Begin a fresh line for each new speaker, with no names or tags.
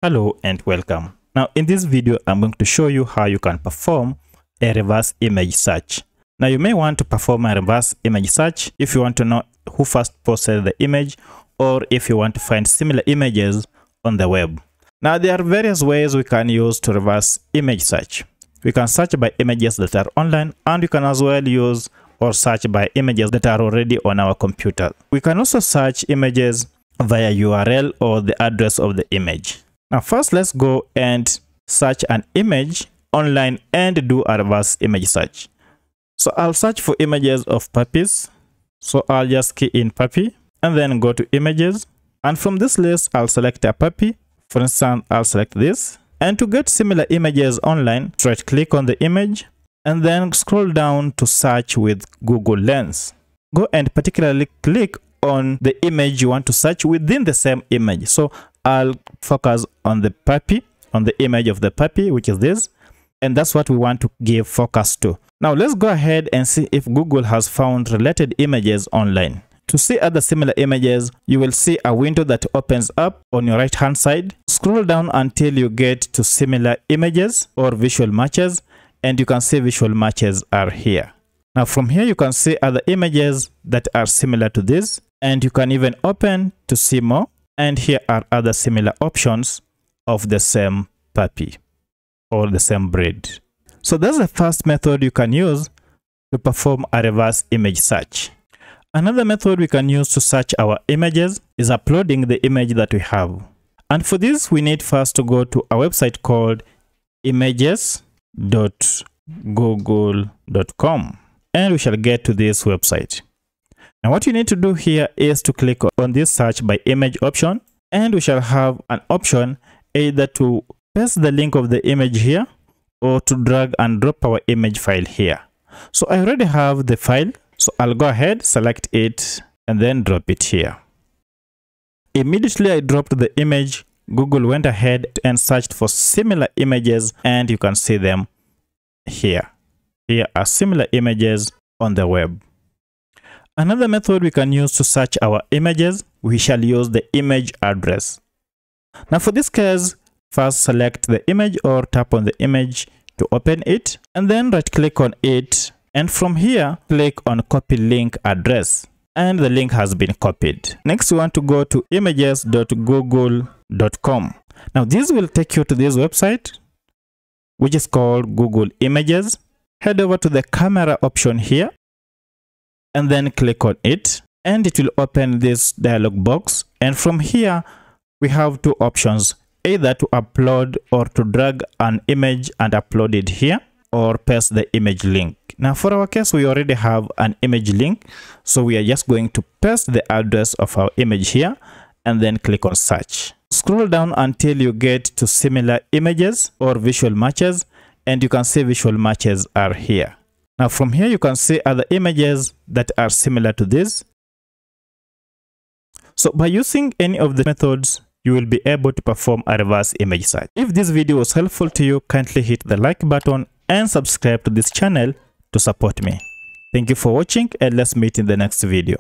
Hello and welcome. Now in this video, I'm going to show you how you can perform a reverse image search. Now you may want to perform a reverse image search if you want to know who first posted the image or if you want to find similar images on the web. Now there are various ways we can use to reverse image search. We can search by images that are online, and we can as well use or search by images that are already on our computer. We can also search images via URL or the address of the image. Now first let's go and search an image online and do a reverse image search. So I'll search for images of puppies. So I'll just key in puppy and then go to images. And from this list, I'll select a puppy. For instance, I'll select this. And to get similar images online, right click on the image and then scroll down to search with Google Lens. Go and particularly click on the image you want to search within the same image. So I'll focus on the puppy, on the image of the puppy, which is this, and that's what we want to give focus to. Now let's go ahead and see if Google has found related images online. To see other similar images, you will see a window that opens up on your right hand side. Scroll down until you get to similar images or visual matches, and you can see visual matches are here. Now from here you can see other images that are similar to this, and you can even open to see more. And here are other similar options of the same puppy or the same breed. So that's the first method you can use to perform a reverse image search. Another method we can use to search our images is uploading the image that we have. And for this, we need first to go to a website called images.google.com, and we shall get to this website. Now what you need to do here is to click on this search by image option, and we shall have an option either to paste the link of the image here or to drag and drop our image file here. So I already have the file, so I'll go ahead, select it and then drop it here. Immediately I dropped the image, Google went ahead and searched for similar images, and you can see them here. Here are similar images on the web. Another method we can use to search our images, we shall use the image address. Now for this case, first select the image or tap on the image to open it, and then right click on it, and from here click on copy link address, and the link has been copied. Next we want to go to images.google.com. Now this will take you to this website which is called Google Images. Head over to the camera option here and then click on it, and it will open this dialog box. And from here we have two options, either to upload or to drag an image and upload it here, or paste the image link. Now for our case, we already have an image link, so we are just going to paste the address of our image here and then click on search. Scroll down until you get to similar images or visual matches, and you can see visual matches are here. Now from here you can see other images that are similar to this. So by using any of the methods, you will be able to perform a reverse image search. If this video was helpful to you, kindly hit the like button and subscribe to this channel to support me. Thank you for watching, and let's meet in the next video.